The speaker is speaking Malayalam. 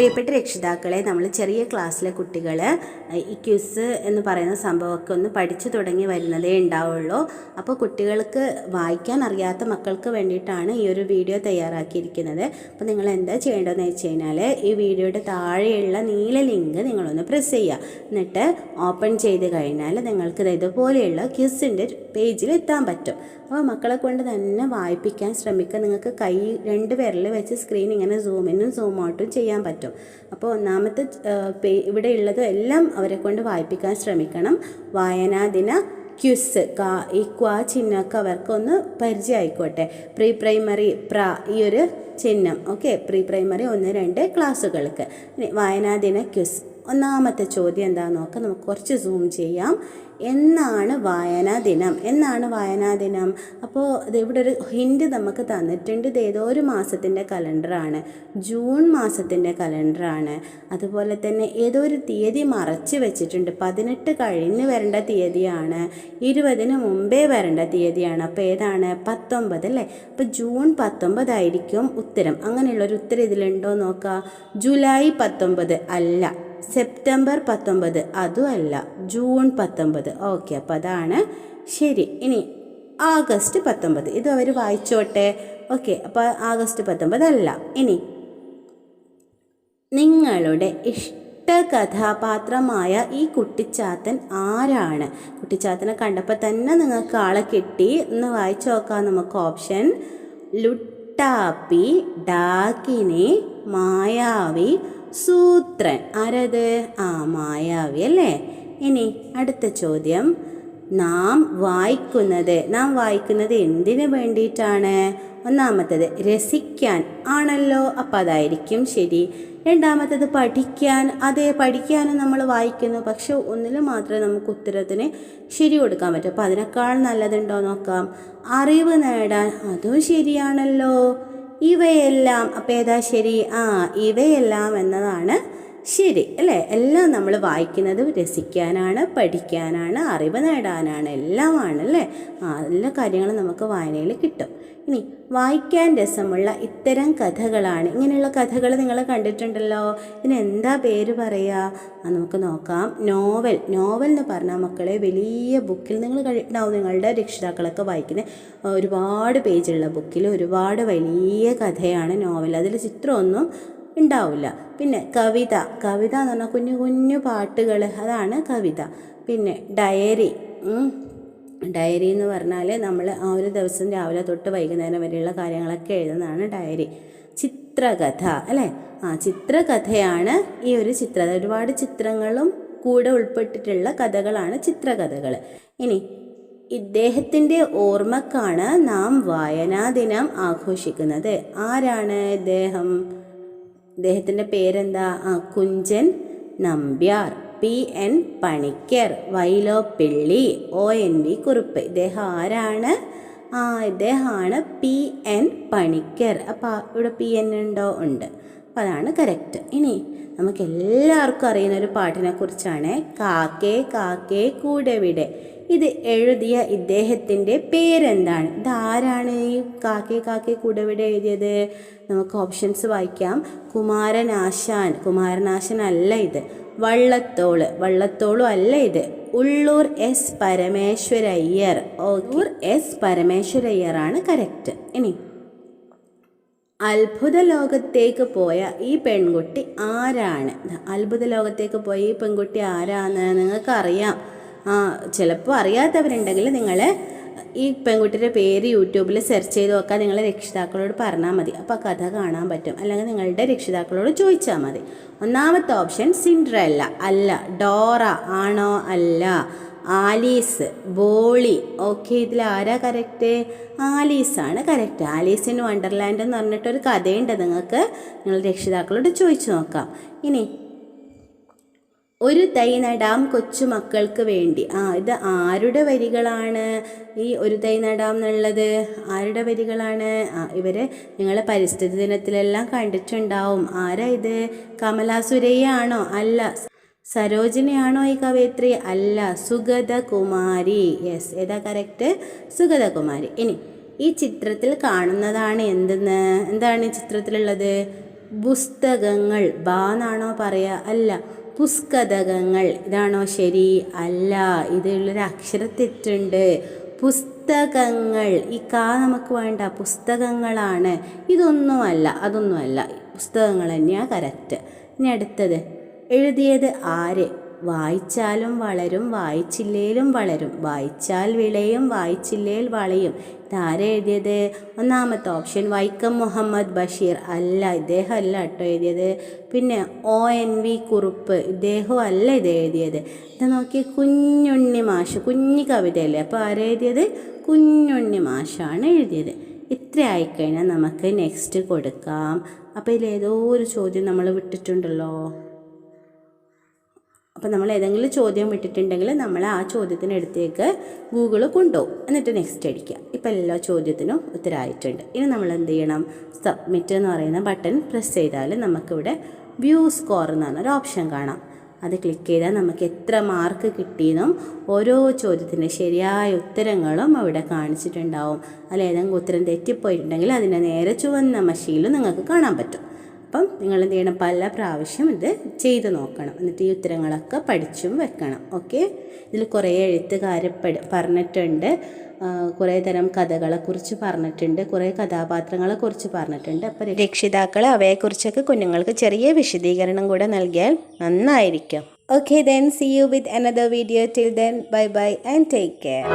പ്രിയപ്പെട്ട രക്ഷിതാക്കളെ, നമ്മൾ ചെറിയ ക്ലാസ്സിലെ കുട്ടികൾ ഈ ക്വിസ് എന്ന് പറയുന്ന സംഭവമൊക്കെ ഒന്ന് പഠിച്ചു തുടങ്ങി വരുന്നതേ ഉണ്ടാവുള്ളൂ. അപ്പോൾ കുട്ടികൾക്ക് വായിക്കാൻ അറിയാത്ത മക്കൾക്ക് വേണ്ടിയിട്ടാണ് ഈ ഒരു വീഡിയോ തയ്യാറാക്കിയിരിക്കുന്നത്. അപ്പോൾ നിങ്ങൾ എന്താ ചെയ്യേണ്ടതെന്ന് വെച്ച് കഴിഞ്ഞാൽ, ഈ വീഡിയോയുടെ താഴെയുള്ള നീല ലിങ്ക് നിങ്ങളൊന്ന് പ്രസ് ചെയ്യുക. എന്നിട്ട് ഓപ്പൺ ചെയ്ത് കഴിഞ്ഞാൽ നിങ്ങൾക്ക് ഇതുപോലെയുള്ള ക്വിസിൻ്റെ പേജിൽ എത്താൻ പറ്റും. അപ്പോൾ മക്കളെ കൊണ്ട് തന്നെ വായിപ്പിക്കാൻ ശ്രമിക്കുക. നിങ്ങൾക്ക് കൈ 2 വിരൽ വെച്ച് സ്ക്രീൻ ഇങ്ങനെ സൂം ഇന്നും സൂം ഔട്ടും ചെയ്യാൻ പറ്റും. അപ്പോൾ ഒന്നാമത്തെ ഇവിടെ ഉള്ളത് എല്ലാം അവരെ കൊണ്ട് വായിപ്പിക്കാൻ ശ്രമിക്കണം. വായനാ ദിന ക്വിസ് ഈ ക്വാ ചിഹ്നമൊക്കെ അവർക്കൊന്ന് പരിചയമായിക്കോട്ടെ. പ്രീ പ്രൈമറി ഈ ഒരു ചിഹ്നം ഓക്കെ, പ്രീ പ്രൈമറി 1-2 ക്ലാസ്സുകൾക്ക്. വായനാ ദിന ക്വിസ് ഒന്നാമത്തെ ചോദ്യം എന്താണെന്ന് നോക്കാം. നമുക്ക് കുറച്ച് സൂം ചെയ്യാം. എന്നാണ് വായനാ ദിനം? എന്നാണ് വായനാ ദിനം? അപ്പോൾ ഇവിടെ ഒരു ഹിൻഡ് നമുക്ക് തന്നിട്ടുണ്ട്. ഇത് ഏതോ ഒരു മാസത്തിൻ്റെ കലണ്ടറാണ്, ജൂൺ മാസത്തിൻ്റെ കലണ്ടറാണ്. അതുപോലെ തന്നെ ഏതോ ഒരു തീയതി മറച്ച് വെച്ചിട്ടുണ്ട്. 18 കഴിഞ്ഞ് വരേണ്ട തീയതിയാണ്, 20 മുമ്പേ വരേണ്ട തീയതിയാണ്. അപ്പോൾ ഏതാണ്? 19 അല്ലേ? അപ്പോൾ ജൂൺ 19 ആയിരിക്കും ഉത്തരം. അങ്ങനെയുള്ളൊരു ഉത്തരം ഇതിലുണ്ടോ നോക്കാം. ജൂലൈ 19 അല്ല, സെപ്റ്റംബർ 19 അതും അല്ല, ജൂൺ 19. ഓക്കെ, അപ്പോൾ അതാണ് ശരി. ഇനി ആഗസ്റ്റ് 19 ഇത് അവർ വായിച്ചോട്ടെ. ഓക്കെ, അപ്പോൾ ആഗസ്റ്റ് 19 അല്ല. ഇനി നിങ്ങളുടെ ഇഷ്ട കഥാപാത്രമായ ഈ കുട്ടിച്ചാത്തൻ ആരാണ്? കുട്ടിച്ചാത്തനെ കണ്ടപ്പോൾ തന്നെ നിങ്ങൾക്ക് ആളെ കിട്ടി. ഒന്ന് വായിച്ചു നോക്കാം നമുക്ക്. ഓപ്ഷൻ: ലുട്ടാപ്പി, ഡാകിനി, മായാവി, സൂത്രൻ. ആരത്? മായാവി അല്ലേ. ഇനി അടുത്ത ചോദ്യം: നാം വായിക്കുന്നത് എന്തിനു വേണ്ടിയിട്ടാണ്? ഒന്നാമത്തത് രസിക്കാൻ ആണല്ലോ, അപ്പം അതായിരിക്കും ശരി. രണ്ടാമത്തത് പഠിക്കാൻ. അതെ, പഠിക്കാനും നമ്മൾ വായിക്കുന്നു. പക്ഷെ ഒന്നിൽ മാത്രമേ നമുക്ക് ഉത്തരത്തിന് ശരി കൊടുക്കാൻ പറ്റൂ. അപ്പോൾ അതിനേക്കാൾ നല്ലതുണ്ടോ നോക്കാം. അറിവ് നേടാൻ, അതും ശരിയാണല്ലോ. ഇവയെല്ലാം, അപ്പോൾ ഏതാ ശരി? ഇവയെല്ലാം എന്നതാണ് ശരി അല്ലേ. എല്ലാം നമ്മൾ വായിക്കുന്നത് രസിക്കാനാണ്, പഠിക്കാനാണ്, അറിവ് നേടാനാണ്, എല്ലാമാണ് അല്ലേ. എല്ലാ കാര്യങ്ങളും നമുക്ക് വായനയിൽ കിട്ടും. ഇനി വായിക്കാൻ രസമുള്ള ഇത്തരം കഥകളാണ്. ഇങ്ങനെയുള്ള കഥകൾ നിങ്ങൾ കണ്ടിട്ടുണ്ടല്ലോ. ഇതിനെന്താ പേര് പറയുക? നമുക്ക് നോക്കാം. നോവൽ എന്ന് പറഞ്ഞാൽ മക്കളെ വലിയ ബുക്കിൽ നിങ്ങൾ കണ്ടിട്ടുണ്ടാവും. നിങ്ങളുടെ രക്ഷിതാക്കളൊക്കെ വായിക്കുന്ന ഒരുപാട് പേജുള്ള ബുക്കിൽ ഒരുപാട് വലിയ കഥയാണ് നോവൽ. അതിൽ ചിത്രമൊന്നും ഉണ്ടാവില്ല. പിന്നെ കവിത എന്ന് പറഞ്ഞാൽ കുഞ്ഞു കുഞ്ഞു പാട്ടുകൾ, അതാണ് കവിത. പിന്നെ ഡയറി എന്ന് പറഞ്ഞാൽ നമ്മൾ ആ ഒരു ദിവസം രാവിലെ തൊട്ട് വൈകുന്നേരം വരെയുള്ള കാര്യങ്ങളൊക്കെ എഴുതുന്നതാണ് ഡയറി. ചിത്രകഥ അല്ലേ. ചിത്രകഥയാണ് ഈ ഒരു ചിത്രകഥ. ഒരുപാട് ചിത്രങ്ങളും കൂടെ ഉൾപ്പെട്ടിട്ടുള്ള കഥകളാണ് ചിത്രകഥകൾ. ഇനി ഇദ്ദേഹത്തിൻ്റെ ഓർമ്മക്കാണ് നാം വായനാ ദിനം ആഘോഷിക്കുന്നത്. ആരാണ് ഇദ്ദേഹത്തിൻ്റെ പേരെന്താ? കുഞ്ചൻ നമ്പ്യാർ, P.N. പണിക്കർ, വൈലോപ്പിള്ളി, ONV കുറുപ്പ്. ഇദ്ദേഹം ആരാണ്? ഇദ്ദേഹമാണ് P.N. പണിക്കർ. അപ്പോൾ ഇവിടെ P.N. ഉണ്ടോ? ഉണ്ട്. അപ്പോൾ അതാണ് കറക്റ്റ്. ഇനി നമുക്ക് എല്ലാവർക്കും അറിയുന്ന ഒരു പാട്ടിനെ കുറിച്ചാണ്. കാക്കേ കാക്കേ കൂടെവിടെ. ഇത് എഴുതിയ ഇദ്ദേഹത്തിൻ്റെ പേരെന്താണ്? ഇതാരാണ് ഈ കാക്കേ കാക്കേ കൂടെവിടെ എഴുതിയത്? നമുക്ക് ഓപ്ഷൻസ് വായിക്കാം. കുമാരനാശാൻ അല്ല ഇത്. വള്ളത്തോളും അല്ല ഇത്. ഉള്ളൂർ S. പരമേശ്വരയ്യർ. പരമേശ്വരയ്യറാണ് കറക്റ്റ്. ഇനി അത്ഭുത ലോകത്തേക്ക് പോയ ഈ പെൺകുട്ടി ആരാണ്? അത്ഭുത ലോകത്തേക്ക് പോയ ഈ പെൺകുട്ടി ആരാന്ന് നിങ്ങൾക്കറിയാം. ചിലപ്പോൾ അറിയാത്തവരുണ്ടെങ്കിൽ നിങ്ങൾ ഈ പെൺകുട്ടിയുടെ പേര് യൂട്യൂബിൽ സെർച്ച് ചെയ്ത് നോക്കാൻ നിങ്ങളെ രക്ഷിതാക്കളോട് പറഞ്ഞാൽ മതി. അപ്പോൾ ആ കഥ കാണാൻ പറ്റും. അല്ലെങ്കിൽ നിങ്ങളുടെ രക്ഷിതാക്കളോട് ചോദിച്ചാൽ മതി. ഒന്നാമത്തെ ഓപ്ഷൻ സിൻഡ്രല്ല അല്ല. ഡോറ ആണോ? അല്ല. ആലീസ്, ബോളി. ഓക്കെ, ഇതിൽ ആരാ കറക്റ്റ്? ആലീസാണ് കറക്റ്റ്. ആലീസ് ഇൻ വണ്ടർലാൻഡ് എന്ന് പറഞ്ഞിട്ടൊരു കഥയുണ്ട്. നിങ്ങൾക്ക് നിങ്ങൾ രക്ഷിതാക്കളോട് ചോദിച്ചു നോക്കാം. ഇനി ഒരു തൈ നടാം കൊച്ചുമക്കൾക്ക് വേണ്ടി. ഇത് ആരുടെ വരികളാണ്? ഈ ഒരു തൈ നടാം എന്നുള്ളത് ആരുടെ വരികളാണ്? ഇവർ നിങ്ങൾ പരിസ്ഥിതി ദിനത്തിലെല്ലാം കണ്ടിട്ടുണ്ടാവും. ആരാ ഇത്? കമലാ സുരയ്യ ആണോ? അല്ല. സരോജിനിയാണോ ഈ കവയിത്രി? അല്ല. സുഗതകുമാരി. യെസ്, ഏതാ കറക്റ്റ്? സുഗതകുമാരി. ഇനി ഈ ചിത്രത്തിൽ കാണുന്നതാണ് എന്താണ് ഈ ചിത്രത്തിലുള്ളത്? പുസ്തകങ്ങൾ. ബാ എന്നാണോ പറയുക? അല്ല, പുസ്തകങ്ങൾ. ഇതാണോ ശരി? അല്ല, ഇതിലുള്ളൊരു അക്ഷരത്തെറ്റുണ്ട്. പുസ്തകങ്ങൾ. ഈ കാ നമുക്ക് വേണ്ട, പുസ്തകങ്ങളാണ്. ഇതൊന്നുമല്ല, അതൊന്നുമല്ല, പുസ്തകങ്ങൾ തന്നെയാണ് കറക്റ്റ്. ഇനി അടുത്തത്, എഴുതിയത് ആര്? വായിച്ചാലും വളരും, വായിച്ചില്ലേലും വളരും. വായിച്ചാൽ വിളയും, വായിച്ചില്ലേൽ വളയും. ഇതാരെ എഴുതിയത്? ഒന്നാമത്തെ ഓപ്ഷൻ വൈക്കം മുഹമ്മദ് ബഷീർ. അല്ല, ഇദ്ദേഹം അല്ല കേട്ടോ എഴുതിയത്. പിന്നെ ONV കുറുപ്പ്, ഇദ്ദേഹം അല്ല ഇത് എഴുതിയത്. ഇത് നോക്കി, കുഞ്ഞുണ്ണി മാഷ്. കുഞ്ഞി കവിതയല്ലേ, അപ്പോൾ ആരെഴുതിയത്? കുഞ്ഞുണ്ണി മാഷാണ് എഴുതിയത്. ഇത്ര ആയിക്കഴിഞ്ഞാൽ നമുക്ക് നെക്സ്റ്റ് കൊടുക്കാം. അപ്പോൾ ഇതിലേതോ ഒരു ചോദ്യം നമ്മൾ വിട്ടിട്ടുണ്ടല്ലോ. അപ്പോൾ നമ്മൾ ഏതെങ്കിലും ചോദ്യം വിട്ടിട്ടുണ്ടെങ്കിൽ നമ്മൾ ആ ചോദ്യത്തിനടുത്തേക്ക് ഗൂഗിൾ കൊണ്ടുപോകും, എന്നിട്ട് നെക്സ്റ്റ് അടിക്കുക. ഇപ്പോൾ എല്ലാ ചോദ്യത്തിനും ഉത്തരമായിട്ടുണ്ട്. ഇനി നമ്മൾ എന്ത് ചെയ്യണം? സബ്മിറ്റ് എന്ന് പറയുന്ന ബട്ടൺ പ്രസ് ചെയ്താൽ നമുക്കിവിടെ വ്യൂ സ്കോർ എന്ന് പറഞ്ഞൊരു ഓപ്ഷൻ കാണാം. അത് ക്ലിക്ക് ചെയ്താൽ നമുക്ക് എത്ര മാർക്ക് കിട്ടിയെന്നും ഓരോ ചോദ്യത്തിൻ്റെ ശരിയായ ഉത്തരങ്ങളും അവിടെ കാണിച്ചിട്ടുണ്ടാവും. അതിൽ ഏതെങ്കിലും ഉത്തരം തെറ്റിപ്പോയിട്ടുണ്ടെങ്കിൽ അതിൻ്റെ നേരെ ചുവന്ന മഷിയിൽ നിങ്ങൾക്ക് കാണാൻ പറ്റും. അപ്പം നിങ്ങൾ എന്ത് ചെയ്യണം? പല പ്രാവശ്യം ഇത് ചെയ്ത് നോക്കണം. എന്നിട്ട് ഈ ഉത്തരങ്ങളൊക്കെ പഠിച്ചും വെക്കണം. ഓക്കെ, ഇതിൽ കുറേ എഴുത്തുകാർ പറഞ്ഞിട്ടുണ്ട്, കുറേ തരം കഥകളെക്കുറിച്ച് പറഞ്ഞിട്ടുണ്ട്, കുറേ കഥാപാത്രങ്ങളെക്കുറിച്ച് പറഞ്ഞിട്ടുണ്ട്. അപ്പോൾ രക്ഷിതാക്കൾ അവയെക്കുറിച്ചൊക്കെ കുഞ്ഞുങ്ങൾക്ക് ചെറിയ വിശദീകരണം കൂടെ നൽകിയാൽ നന്നായിരിക്കും. Okay, then see you with another video. Till then, bye bye and take care.